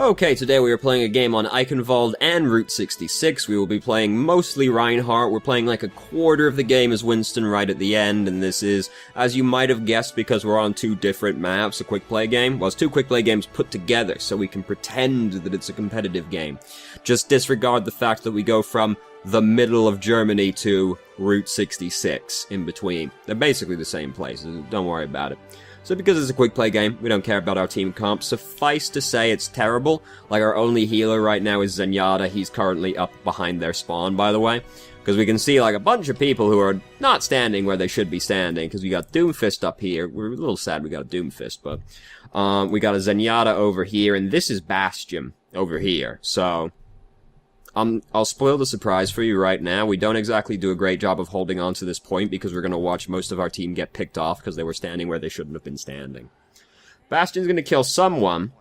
Okay, today we are playing a game on Eichenwald and Route 66. We will be playing mostly Reinhardt. We're playing like a quarter of the game as Winston right at the end, and this is, as you might have guessed, because we're on two different maps, a quick play game. Well, it's two quick play games put together, so we can pretend that it's a competitive game. Just disregard the fact that we go from the middle of Germany to Route 66 in between. They're basically the same places, don't worry about it. So because it's a quick play game, we don't care about our team comp. Suffice to say it's terrible. Like, our only healer right now is Zenyatta. He's currently up behind their spawn, by the way. Because we can see, like, a bunch of people who are not standing where they should be standing. Because we got Doomfist up here. We're a little sad we got a Doomfist, but... we got a Zenyatta over here, and this is Bastion over here. So... I'll spoil the surprise for you right now. We don't exactly do a great job of holding on to this point because we're going to watch most of our team get picked off because they were standing where they shouldn't have been standing. Bastion's going to kill someone,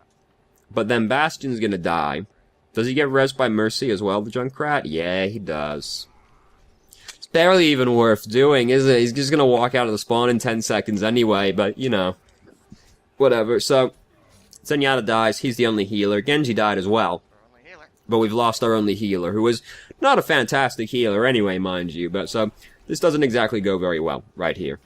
but then Bastion's going to die. Does he get rezzed by Mercy as well, the Junkrat? Yeah, he does. It's barely even worth doing, is it? He's just going to walk out of the spawn in 10 seconds anyway, but, you know. Whatever. So, Zenyatta dies. He's the only healer. Genji died as well. But we've lost our only healer, who is not a fantastic healer anyway, mind you. But so, this doesn't exactly go very well right here.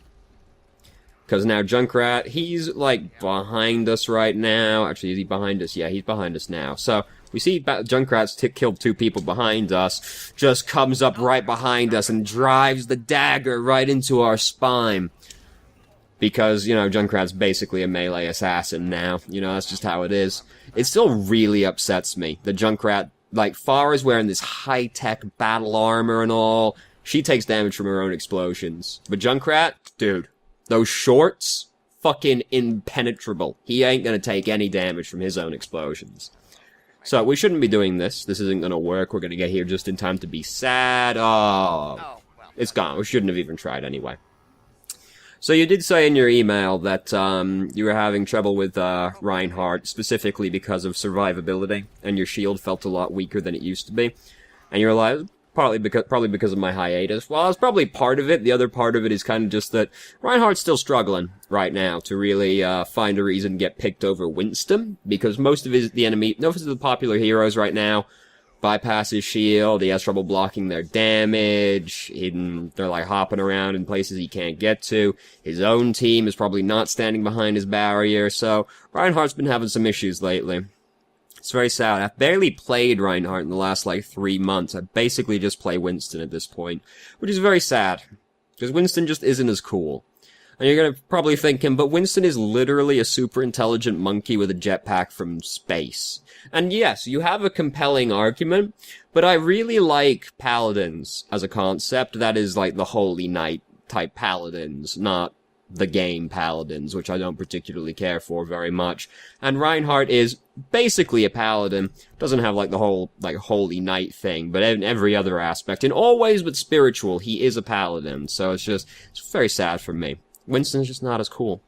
Because now Junkrat, he's, like, behind us right now. Actually, is he behind us? Yeah, he's behind us now. So, we see Junkrat's killed two people behind us, just comes up right behind us and drives the dagger right into our spine. Because, you know, Junkrat's basically a melee assassin now. You know, that's just how it is. It still really upsets me that Junkrat, like, Farah's wearing this high-tech battle armor and all. She takes damage from her own explosions. But Junkrat, dude, those shorts, fucking impenetrable. He ain't gonna take any damage from his own explosions. So, we shouldn't be doing this. This isn't gonna work. We're gonna get here just in time to be sad. Oh, it's gone. We shouldn't have even tried anyway. So you did say in your email that you were having trouble with Reinhardt, specifically because of survivability, and your shield felt a lot weaker than it used to be. And you're like, probably because of my hiatus. Well, it's probably part of it. The other part of it is kind of just that Reinhardt's still struggling right now to really find a reason to get picked over Winston, because most of the popular heroes right now bypass his shield, he has trouble blocking their damage, they're like hopping around in places he can't get to, his own team is probably not standing behind his barrier, so Reinhardt's been having some issues lately. It's very sad. I've barely played Reinhardt in the last, like, 3 months. I basically just play Winston at this point, which is very sad, because Winston just isn't as cool. And you're gonna probably thinking, but Winston is literally a super intelligent monkey with a jetpack from space. And yes, you have a compelling argument, but I really like paladins as a concept. That is like the Holy Knight type paladins, not the game paladins, which I don't particularly care for very much. And Reinhardt is basically a paladin. Doesn't have like the whole like Holy Knight thing, but in every other aspect, in all ways but spiritual, he is a paladin. So it's very sad for me. Winston's just not as cool.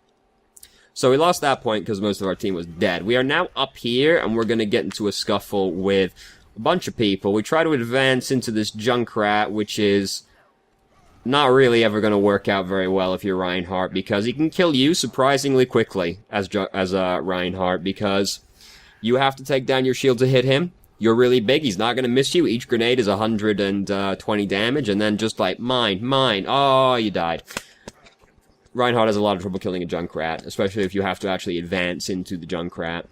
So we lost that point because most of our team was dead. We are now up here, and we're going to get into a scuffle with a bunch of people. We try to advance into this Junkrat, which is not really ever going to work out very well if you're Reinhardt, because he can kill you surprisingly quickly as Reinhardt, because you have to take down your shield to hit him. You're really big, he's not going to miss you. Each grenade is 120 damage, and then just like, mine. Oh, you died. Reinhardt has a lot of trouble killing a Junkrat, especially if you have to actually advance into the Junkrat.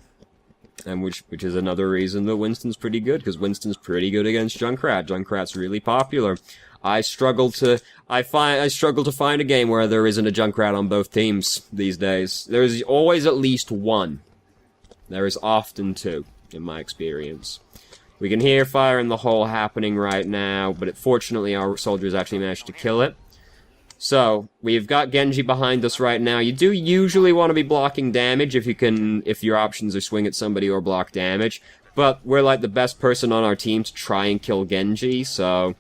And which is another reason that Winston's pretty good, because Winston's pretty good against Junkrat. Junkrat's really popular. I struggle to find a game where there isn't a Junkrat on both teams these days. There is always at least one. There is often two, in my experience. We can hear fire in the hole happening right now, but fortunately our soldiers actually managed to kill it. So, we've got Genji behind us right now. You do usually want to be blocking damage if your options are swing at somebody or block damage. But we're like the best person on our team to try and kill Genji, so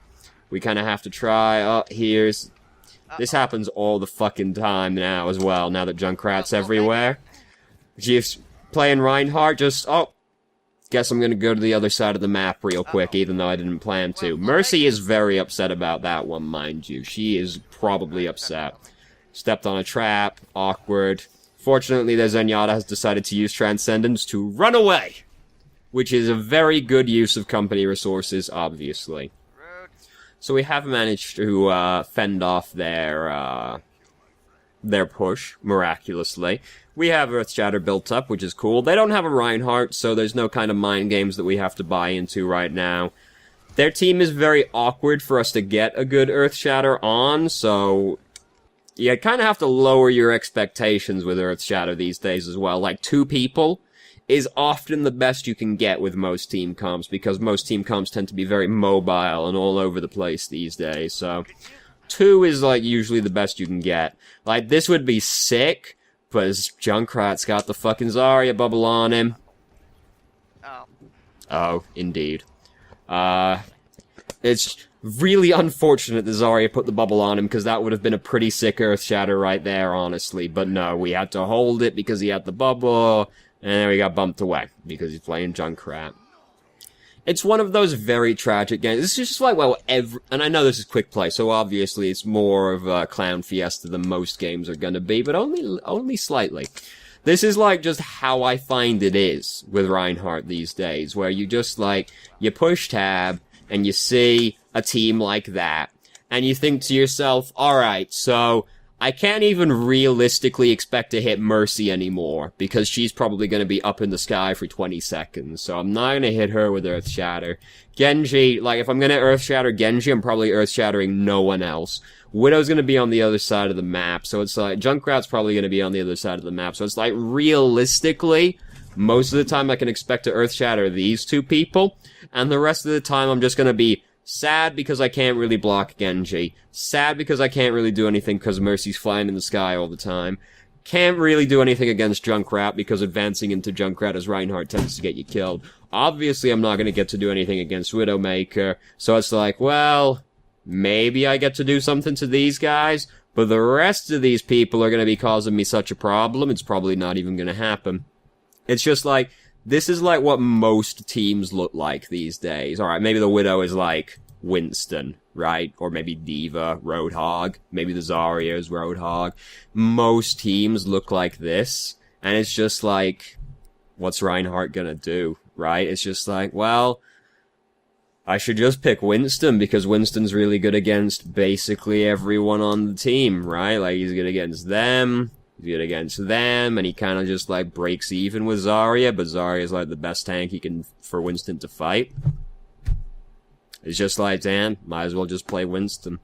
we kind of have to try. Oh, this happens all the fucking time now as well, now that Junkrat's everywhere. Just playing Reinhardt, guess I'm gonna go to the other side of the map real quick, even though I didn't plan to. Mercy is very upset about that one, mind you. She is probably upset. Stepped on a trap. Awkward. Fortunately, the Zenyatta has decided to use Transcendence to run away. which is a very good use of company resources, obviously. So we have managed to fend off their push, miraculously. We have Earthshatter built up, which is cool. They don't have a Reinhardt, so there's no kind of mind games that we have to buy into right now. Their team is very awkward for us to get a good Earthshatter on, so you kind of have to lower your expectations with Earthshatter these days as well. Like, 2 people is often the best you can get with most team comps, because most team comps tend to be very mobile and all over the place these days, so 2 is, like, usually the best you can get. Like, this would be sick, but Junkrat's got the fucking Zarya bubble on him. Oh. Oh, indeed. It's really unfortunate that Zarya put the bubble on him, because that would have been a pretty sick Earthshatter right there, honestly. But no, we had to hold it because he had the bubble, and we got bumped away, because he's playing Junkrat. It's one of those very tragic games. This is just like, well, and I know this is quick play, so obviously it's more of a clown fiesta than most games are gonna be, but only slightly. This is like just how I find it is with Reinhardt these days, where you just like, you push tab, and you see a team like that, and you think to yourself, alright, so I can't even realistically expect to hit Mercy anymore, because she's probably going to be up in the sky for 20 seconds, so I'm not going to hit her with Earthshatter. Genji, like, if I'm going to Earthshatter Genji, I'm probably Earthshattering no one else. Widow's going to be on the other side of the map, so it's like, Junkrat's probably going to be on the other side of the map, so it's like, realistically, most of the time I can expect to Earthshatter these 2 people, and the rest of the time I'm just going to be sad because I can't really block Genji. Sad because I can't really do anything because Mercy's flying in the sky all the time. Can't really do anything against Junkrat because advancing into Junkrat as Reinhardt tends to get you killed. Obviously, I'm not going to get to do anything against Widowmaker, so it's like, well, maybe I get to do something to these guys, but the rest of these people are going to be causing me such a problem, it's probably not even going to happen. It's just like, this is like what most teams look like these days. Alright, maybe the Widow is like Winston, right? Or maybe Diva, Roadhog. Maybe the Zarya is Roadhog. Most teams look like this. And it's just like, what's Reinhardt gonna do, right? It's just like, well, I should just pick Winston because Winston's really good against basically everyone on the team, right? Like, he's good against them. He's good against them, and he kind of just, like, breaks even with Zarya, but Zarya's, like, the best tank he can, for Winston to fight. It's just like, damn, might as well just play Winston.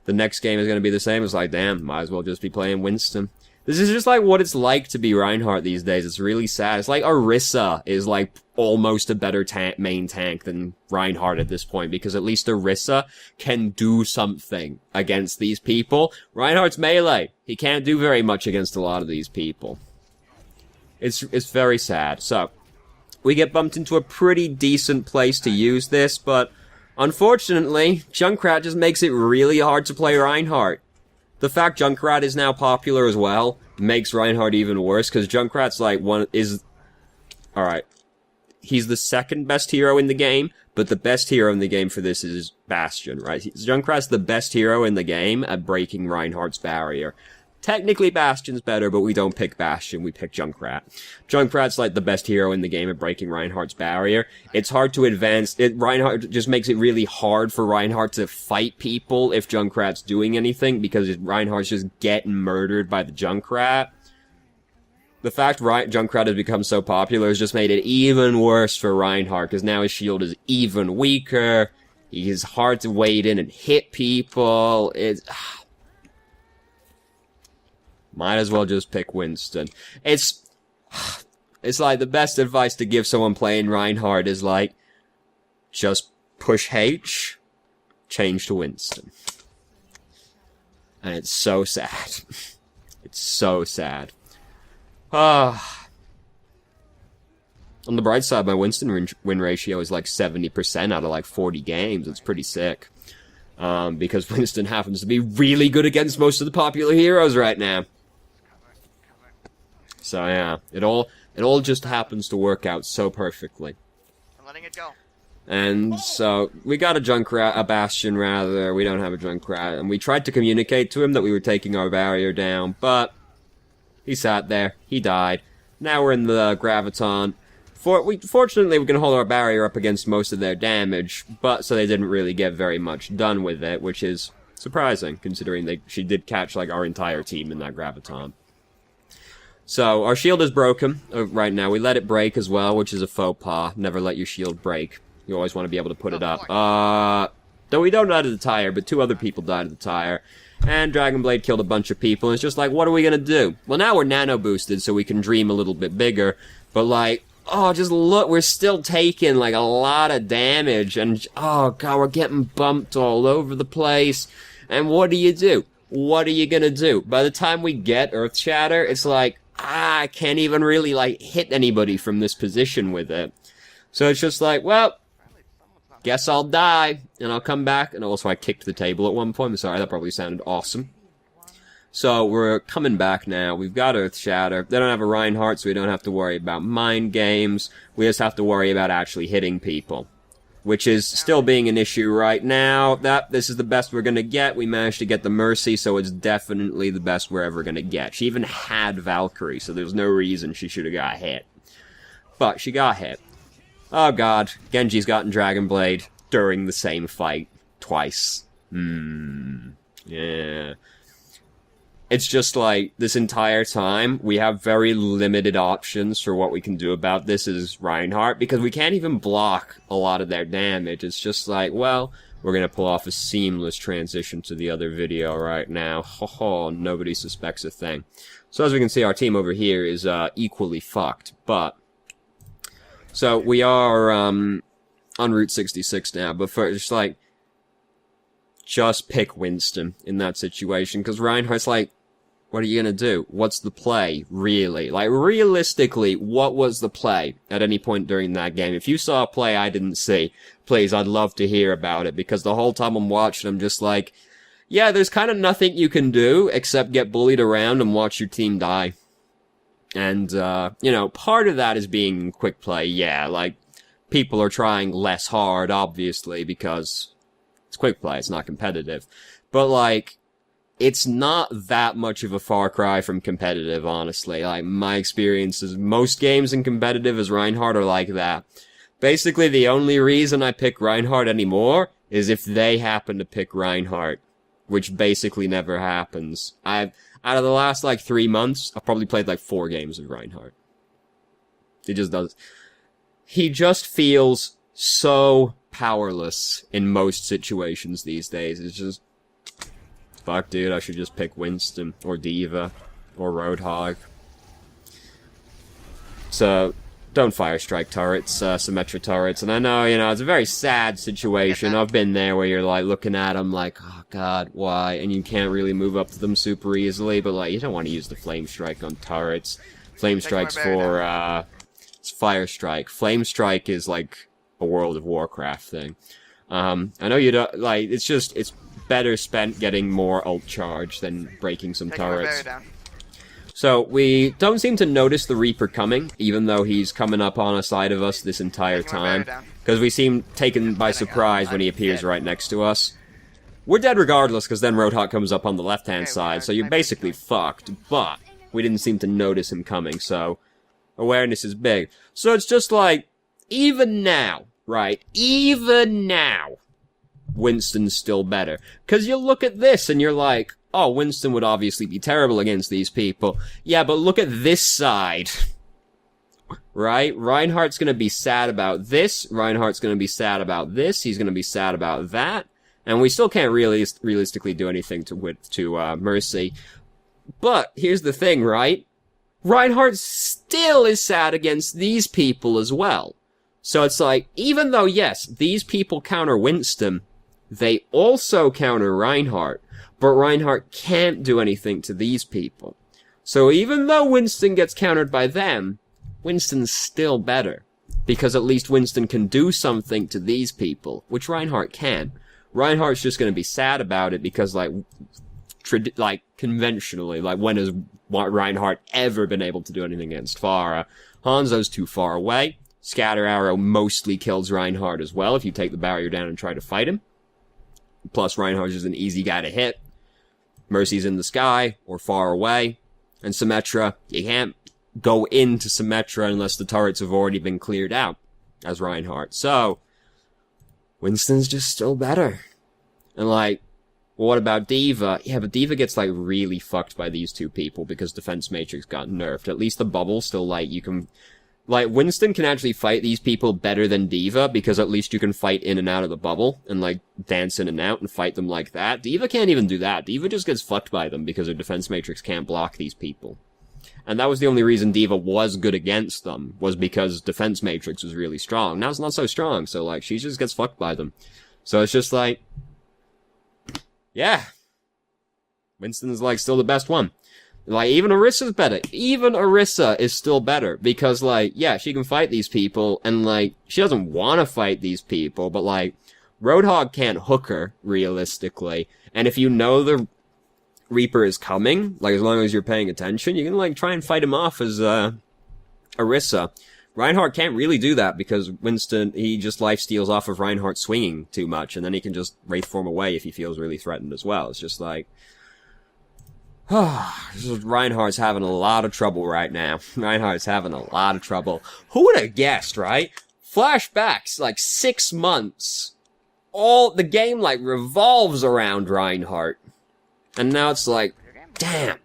The next game is going to be the same. It's like, damn, might as well just be playing Winston. This is just, like, what it's like to be Reinhardt these days. It's really sad. It's like Orisa is, like, almost a better main tank than Reinhardt at this point, because at least Orisa can do something against these people. Reinhardt's melee. He can't do very much against a lot of these people. It's very sad. So, we get bumped into a pretty decent place to use this, but unfortunately, Junkrat just makes it really hard to play Reinhardt. The fact Junkrat is now popular as well makes Reinhardt even worse, because Junkrat's like alright. He's the second best hero in the game, but the best hero in the game for this is Bastion, right? Junkrat's the best hero in the game at breaking Reinhardt's barrier. Technically, Bastion's better, but we don't pick Bastion, we pick Junkrat. Junkrat's like the best hero in the game at breaking Reinhardt's barrier. It's hard to advance. Reinhardt just makes it really hard for Reinhardt to fight people if Junkrat's doing anything, because Reinhardt's just getting murdered by the Junkrat. The fact Junkrat has become so popular has just made it even worse for Reinhardt, because now his shield is even weaker. He's hard to wade in and hit people. Might as well just pick Winston. It's like the best advice to give someone playing Reinhardt is like, just push H, change to Winston. And it's so sad. It's so sad. On the bright side, my Winston win ratio is like 70% out of like 40 games. It's pretty sick. Because Winston happens to be really good against most of the popular heroes right now. So yeah, it all just happens to work out so perfectly. I'm letting it go. And so, we got a Bastion rather, we don't have a Junkrat, and we tried to communicate to him that we were taking our barrier down, but he sat there, he died. Now we're in the Graviton. Fortunately, we can hold our barrier up against most of their damage, but so they didn't really get very much done with it, which is surprising, considering she did catch, like, our entire team in that graviton. So, our shield is broken right now. We let it break as well, which is a faux pas. Never let your shield break. You always want to be able to put it up. Though we don't die to the tire, but 2 other people died to the tire. And Dragonblade killed a bunch of people, and it's just like, what are we gonna do? Well, now we're nano-boosted, so we can dream a little bit bigger, but, like, oh, just look, we're still taking, like, a lot of damage, and, oh, God, we're getting bumped all over the place. And what do? What are you gonna do? By the time we get Earth Shatter, it's like, I can't even really, like, hit anybody from this position with it. So it's just like, well, guess I'll die, and I'll come back. And also I kicked the table at one point. I'm sorry, that probably sounded awesome. So we're coming back now. We've got Earth Shatter. They don't have a Reinhardt, so we don't have to worry about mind games. We just have to worry about actually hitting people, which is still being an issue right now. This is the best we're gonna get. We managed to get the Mercy, so it's definitely the best we're ever gonna get. She even had Valkyrie, so there's no reason she should have got hit. But she got hit. Oh God, Genji's gotten Dragonblade during the same fight. Twice. Yeah. It's just like, this entire time, we have very limited options for what we can do about this as Reinhardt, because we can't even block a lot of their damage. It's just like, well, we're gonna pull off a seamless transition to the other video right now. Ho ho, nobody suspects a thing. So as we can see, our team over here is equally fucked, but... So, we are on Route 66 now, but first, like, just pick Winston in that situation, because Reinhardt's like, what are you gonna do? What's the play, really? Like, realistically, what was the play at any point during that game? If you saw a play I didn't see, please, I'd love to hear about it, because the whole time I'm watching, I'm just like, yeah, there's kind of nothing you can do except get bullied around and watch your team die. And, you know, part of that is being quick play, yeah, like, people are trying less hard, obviously, because it's quick play, it's not competitive. But, like, it's not that much of a far cry from competitive, honestly. Like, my experiences, most games in competitive as Reinhardt are like that. Basically, the only reason I pick Reinhardt anymore is if they happen to pick Reinhardt, which basically never happens. Out of the last, like, 3 months, I've probably played, like, 4 games of Reinhardt. He just does. He just feels so powerless in most situations these days. It's just, fuck, dude, I should just pick Winston, or Diva, or Roadhog. So, don't fire strike turrets, Symmetra turrets. And I know, you know, it's a very sad situation. I've been there where you're, like, looking at them like, oh, God, why? And you can't really move up to them super easily, but, like, you don't want to use the Flame Strike on turrets. Flame Strike's for, it's Fire Strike. Flame Strike is, like, a World of Warcraft thing. I know you don't, like, it's just, it's better spent getting more ult charge than breaking some turrets. So, we don't seem to notice the Reaper coming, even though he's coming up on a side of us this entire time. Because we seem taken by surprise when he appears right next to us. We're dead regardless, because then Roadhog comes up on the left-hand side, so you're basically fucked. But, we didn't seem to notice him coming, so awareness is big. So it's just like, even now, right, even now, Winston's still better. Because you look at this and you're like, oh, Winston would obviously be terrible against these people. Yeah, but look at this side. Right? Reinhardt's gonna be sad about this. Reinhardt's gonna be sad about this. He's gonna be sad about that. And we still can't really realistically do anything to Mercy. But, here's the thing, right? Reinhardt still is sad against these people as well. So it's like, even though, yes, these people counter Winston, they also counter Reinhardt. But Reinhardt can't do anything to these people. So even though Winston gets countered by them, Winston's still better. Because at least Winston can do something to these people, which Reinhardt can't. Reinhardt's just gonna be sad about it because, like, conventionally, like, when has Reinhardt ever been able to do anything against Pharah? Hanzo's too far away. Scatter Arrow mostly kills Reinhardt as well if you take the barrier down and try to fight him. Plus, Reinhardt's just an easy guy to hit. Mercy's in the sky, or far away. And Symmetra, you can't go into Symmetra unless the turrets have already been cleared out as Reinhardt. So, Winston's just still better. And like, well, what about D.Va? Yeah, but D.Va gets like really fucked by these two people because Defense Matrix got nerfed. At least the bubble still like, you can... Like, Winston can actually fight these people better than D.Va, because at least you can fight in and out of the bubble, and, like, dance in and out and fight them like that. D.Va can't even do that. D.Va just gets fucked by them, because her defense matrix can't block these people. And that was the only reason D.Va was good against them, was because defense matrix was really strong. Now it's not so strong, so, like, she just gets fucked by them. So it's just like... Yeah. Winston's, like, still the best one. Like, even Orissa's better. Even Orissa is still better. Because, like, yeah, she can fight these people, and, like, she doesn't want to fight these people, but, like, Roadhog can't hook her, realistically. And if you know the Reaper is coming, like, as long as you're paying attention, you can, like, try and fight him off as, Orissa. Reinhardt can't really do that, because Winston, he just lifesteals off of Reinhardt swinging too much, and then he can just Wraith form away if he feels really threatened as well. It's just like... Reinhardt's having a lot of trouble right now. Reinhardt's having a lot of trouble. Who would have guessed, right? Flashbacks, like 6 months. All, the game, like, revolves around Reinhardt. And now it's like, damn.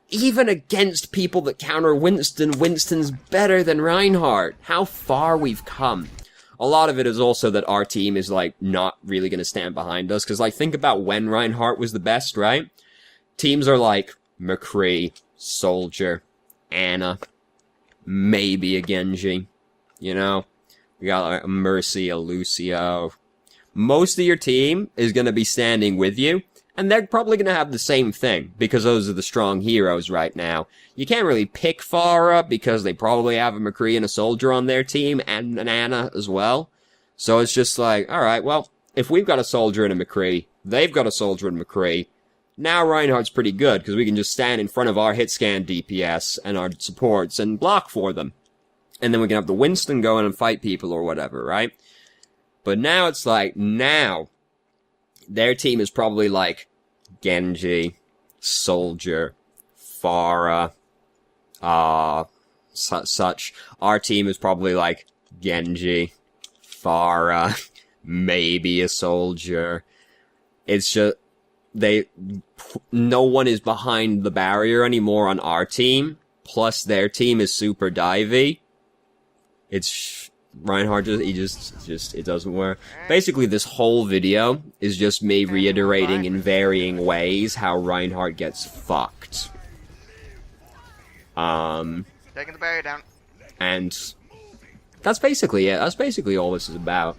Even against people that counter Winston, Winston's better than Reinhardt. How far we've come. A lot of it is also that our team is, like, not really gonna stand behind us. Because, like, think about when Reinhardt was the best, right? Teams are like McCree, Soldier, Ana, maybe a Genji, you know? We got like a Mercy, a Lucio. Most of your team is going to be standing with you, and they're probably going to have the same thing, because those are the strong heroes right now. You can't really pick Pharah, because they probably have a McCree and a Soldier on their team, and an Ana as well. So it's just like, alright, well, if we've got a Soldier and a McCree, they've got a Soldier and McCree, now Reinhardt's pretty good, because we can just stand in front of our hit scan DPS and our supports and block for them. And then we can have the Winston go in and fight people or whatever, right? But now it's like, now, their team is probably like Genji, Soldier, Pharah, such. Our team is probably like Genji, Pharah, maybe a Soldier. It's just... no one is behind the barrier anymore on our team, plus their team is super divey. It's, Reinhardt just, it doesn't work. Basically, this whole video is just me reiterating in varying ways how Reinhardt gets fucked. Taking the barrier down. And that's basically it. That's basically all this is about.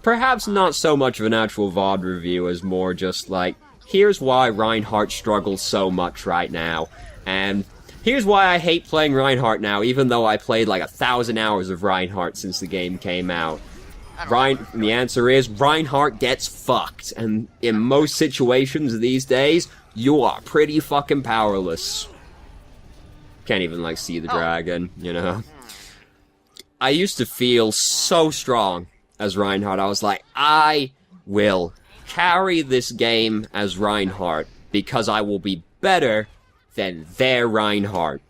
Perhaps not so much of an actual VoD review as more just like, here's why Reinhardt struggles so much right now, and here's why I hate playing Reinhardt now, even though I played like 1,000 hours of Reinhardt since the game came out. The answer is, Reinhardt gets fucked, and in most situations these days, you are pretty fucking powerless. Can't even, like, see the dragon, you know? I used to feel so strong as Reinhardt. I was like, I will carry this game as Reinhardt, because I will be better than their Reinhardt.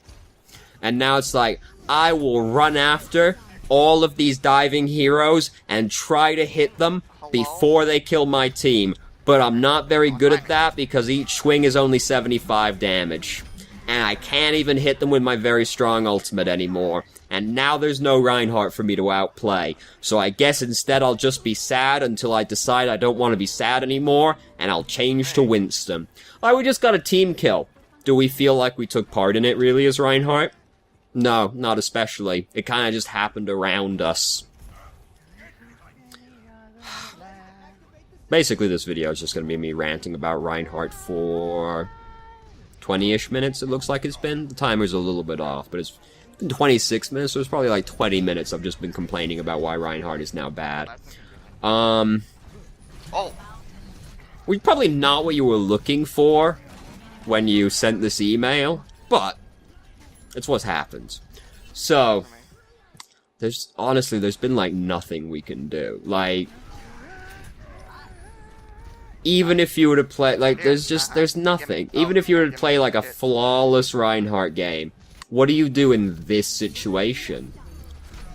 And now it's like, I will run after all of these diving heroes and try to hit them before they kill my team. But I'm not very good at that, because each swing is only 75 damage. And I can't even hit them with my very strong ultimate anymore. And now there's no Reinhardt for me to outplay. So I guess instead I'll just be sad until I decide I don't want to be sad anymore, and I'll change to Winston. Like, we just got a team kill. Do we feel like we took part in it, really, as Reinhardt? No, not especially. It kind of just happened around us. Basically, this video is just going to be me ranting about Reinhardt for 20-ish minutes, it looks like it's been. The timer's a little bit off, but it's been 26 minutes, so it's probably like 20 minutes I've just been complaining about why Reinhardt is now bad. Well, probably not what you were looking for when you sent this email, but it's what's happened. So, honestly, there's been like nothing we can do. Like, even if you were to play, like, there's nothing. Even if you were to play like a flawless Reinhardt game, What do you do in this situation?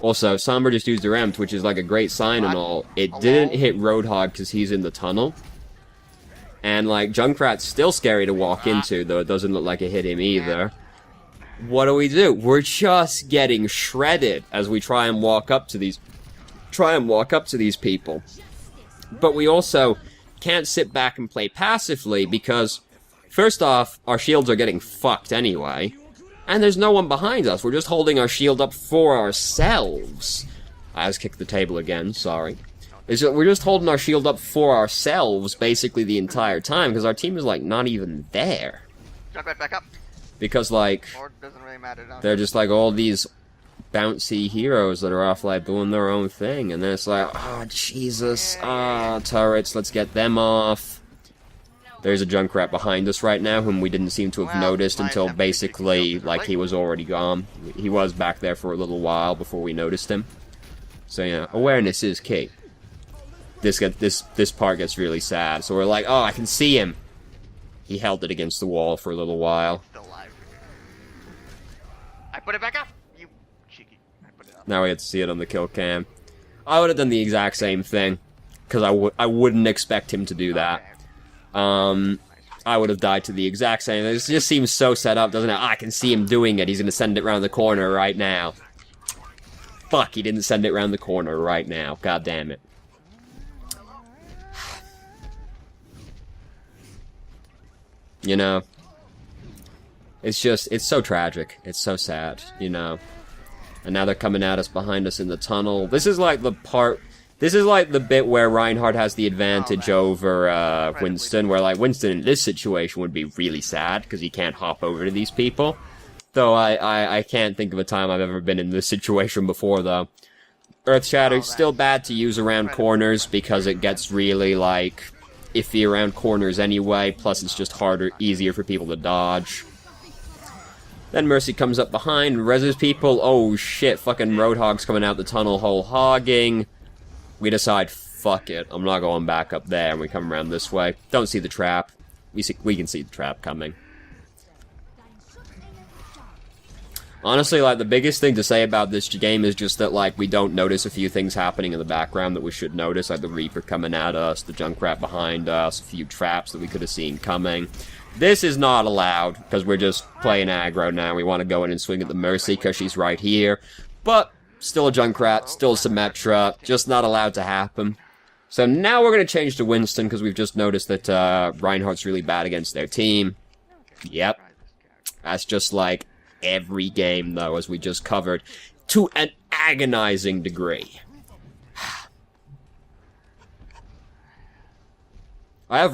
Also, Sombra just used her Empt, which is like a great sign and all. It didn't hit Roadhog because he's in the tunnel. And, like, Junkrat's still scary to walk into, though it doesn't look like it hit him either. What do? We're just getting shredded as we try and walk up to these people. But we also can't sit back and play passively because, first off, our shields are getting fucked anyway. And there's no one behind us. We're just holding our shield up for ourselves. I just kicked the table again, sorry. We're just holding our shield up for ourselves basically the entire time because our team is, like, not even there. Jump right back up. Because, like, Or it doesn't really matter, they're just, like, all these bouncy heroes that are off, like, doing their own thing. And then it's like, oh, Jesus. Turrets, let's get them off. There's a Junkrat behind us right now, whom we didn't seem to have noticed until basically, like, he was already gone. He was back there for a little while before we noticed him. So, yeah, awareness is key. This part gets really sad. So we're like, oh, I can see him. He held it against the wall for a little while. Still alive. I put it back up. You cheeky. I put it up. Now we have to see it on the kill cam. I would have done the exact same thing, because I wouldn't expect him to do that. I would have died to the exact same. It just seems so set up, doesn't it? I can see him doing it. He's gonna send it around the corner right now. Fuck, he didn't send it around the corner right now. God damn it. You know, it's so tragic. It's so sad, you know. And now they're coming at us behind us in the tunnel. This is like the bit where Reinhardt has the advantage over Winston, where, like, Winston in this situation would be really sad because he can't hop over to these people. Though I can't think of a time I've ever been in this situation before, though. Earth Shatter, still bad to use around corners because it gets really, like, iffy around corners anyway, plus it's just easier for people to dodge. Then Mercy comes up behind, reses people. Oh shit, fucking Roadhog's coming out the tunnel whole hogging. We decide, fuck it, I'm not going back up there, and we come around this way. Don't see the trap. We can see the trap coming. Honestly, like, the biggest thing to say about this game is just that, like, we don't notice a few things happening in the background that we should notice, like the Reaper coming at us, the Junkrat behind us, a few traps that we could have seen coming. This is not allowed, because we're just playing aggro now. We want to go in and swing at the Mercy, because she's right here. But, still a Junkrat, still a Symmetra, just not allowed to happen. So now we're going to change to Winston, because we've just noticed that Reinhardt's really bad against their team. Yep. That's just like every game, though, as we just covered, to an agonizing degree. I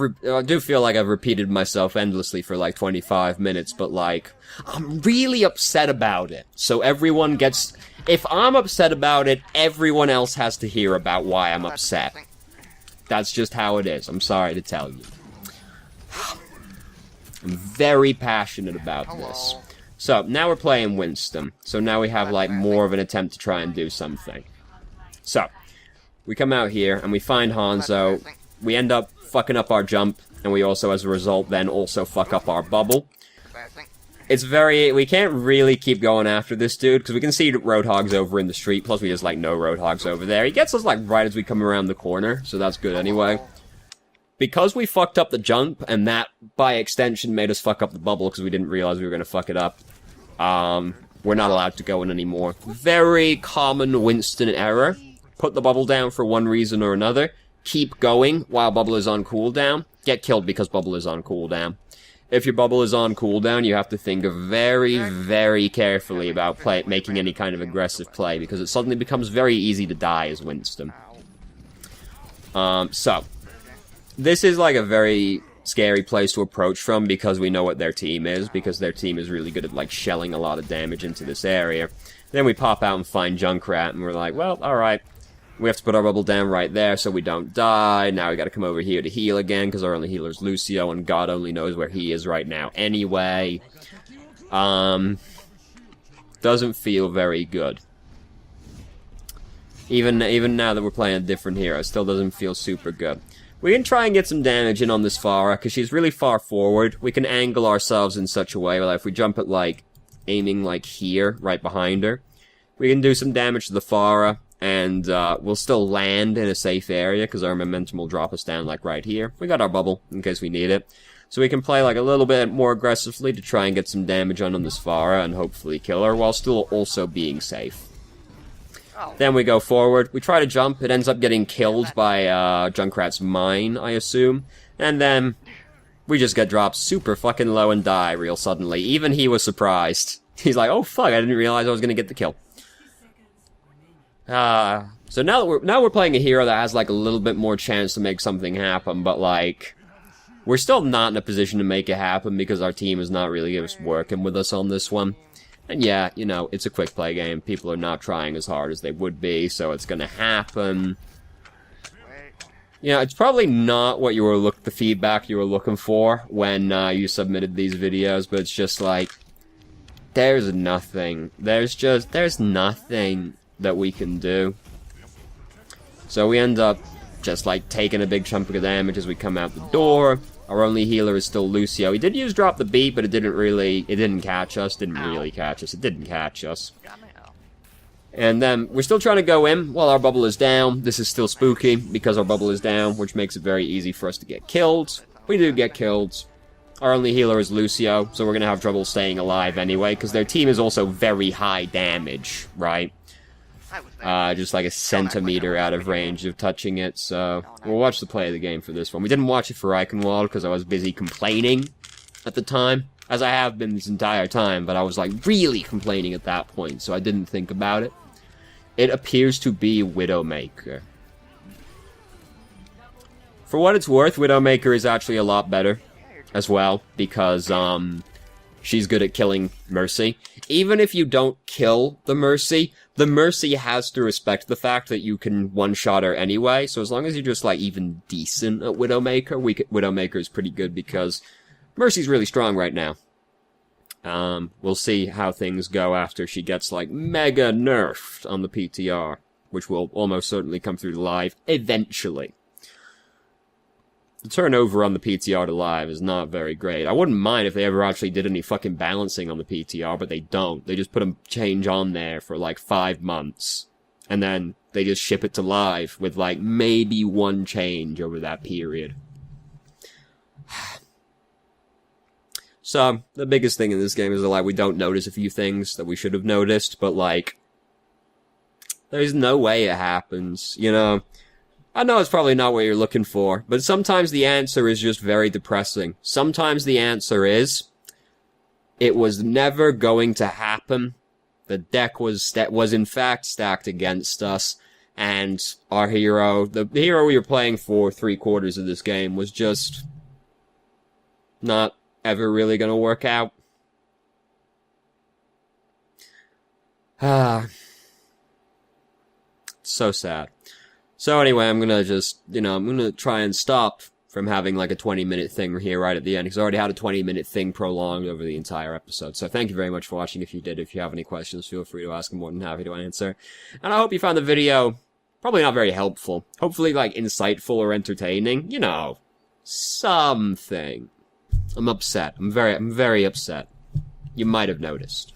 do feel like I've repeated myself endlessly for like 25 minutes, but like, I'm really upset about it. So everyone gets... If I'm upset about it, everyone else has to hear about why I'm upset. That's just how it is. I'm sorry to tell you. I'm very passionate about this. So, now we're playing Winston. So now we have, like, more of an attempt to try and do something. So, we come out here, and we find Hanzo. We end up fucking up our jump, and we also, as a result, then also fuck up our bubble. It's we can't really keep going after this dude, because we can see Roadhog's over in the street, plus we just, like, know Roadhog's over there. He gets us, like, right as we come around the corner, so that's good anyway. Because we fucked up the jump, and that, by extension, made us fuck up the bubble, because we didn't realize we were going to fuck it up, we're not allowed to go in anymore. Very common Winston error. Put the bubble down for one reason or another. Keep going while bubble is on cooldown. Get killed because bubble is on cooldown. If your bubble is on cooldown, you have to think very, very carefully about making any kind of aggressive play, because it suddenly becomes very easy to die as Winston. So, this is like a very scary place to approach from, because we know what their team is, because their team is really good at, like, shelling a lot of damage into this area. Then we pop out and find Junkrat, and we're like, well, alright. We have to put our bubble down right there so we don't die. Now we gotta come over here to heal again, because our only healer's Lucio, and God only knows where he is right now anyway. Doesn't feel very good. Even now that we're playing a different hero, it still doesn't feel super good. We can try and get some damage in on this Pharah, because she's really far forward. We can angle ourselves in such a way, like if we jump at, like, aiming like here, right behind her, we can do some damage to the Pharah, and we'll still land in a safe area, because our momentum will drop us down like right here. We got our bubble, in case we need it. So we can play like a little bit more aggressively to try and get some damage on this Pharah, and hopefully kill her, while still also being safe. Oh. Then we go forward, we try to jump, it ends up getting killed by Junkrat's mine, I assume, and then we just get dropped super fucking low and die real suddenly. Even he was surprised. He's like, oh fuck, I didn't realize I was gonna get the kill. So now we're playing a hero that has like a little bit more chance to make something happen, but like, we're still not in a position to make it happen because our team is not really working with us on this one. And yeah, you know, it's a quick play game. People are not trying as hard as they would be, so it's gonna happen. Yeah, it's probably not what you were the feedback you were looking for when you submitted these videos, but it's just like, there's nothing. There's nothing that we can do. So we end up just like taking a big chunk of damage as we come out the door. Our only healer is still Lucio. He did use Drop the Beat, but it didn't catch us. Didn't really catch us. It didn't catch us. And then we're still trying to go in while our bubble is down. This is still spooky because our bubble is down, which makes it very easy for us to get killed. We do get killed. Our only healer is Lucio, so we're going to have trouble staying alive anyway, because their team is also very high damage, right? Just like a centimeter out of range of touching it, so we'll watch the play of the game for this one. We didn't watch it for Eichenwald because I was busy complaining at the time, as I have been this entire time, but I was like really complaining at that point, so I didn't think about it. It appears to be Widowmaker. For what it's worth, Widowmaker is actually a lot better as well, because she's good at killing Mercy. Even if you don't kill the Mercy has to respect the fact that you can one-shot her anyway, so as long as you're just, like, even decent at Widowmaker, Widowmaker is pretty good because Mercy's really strong right now. We'll see how things go after she gets, like, mega nerfed on the PTR, which will almost certainly come through live eventually. The turnover on the PTR to live is not very great. I wouldn't mind if they ever actually did any fucking balancing on the PTR, but they don't. They just put a change on there for like 5 months. And then they just ship it to live with like maybe one change over that period. So, the biggest thing in this game is that like we don't notice a few things that we should have noticed, but like, there's no way it happens, you know? I know it's probably not what you're looking for, but sometimes the answer is just very depressing. Sometimes the answer is, it was never going to happen. The deck was in fact stacked against us, and our hero, the hero we were playing for 3/4 of this game, was just not ever really gonna work out. So sad. So anyway, I'm gonna just, I'm gonna try and stop from having like a 20-minute thing here right at the end, because I already had a 20-minute thing prolonged over the entire episode. So thank you very much for watching. If you did, if you have any questions, feel free to ask. I'm more than happy to answer. And I hope you found the video probably not very helpful. Hopefully like insightful or entertaining. You know, something. I'm upset. I'm very upset. You might have noticed.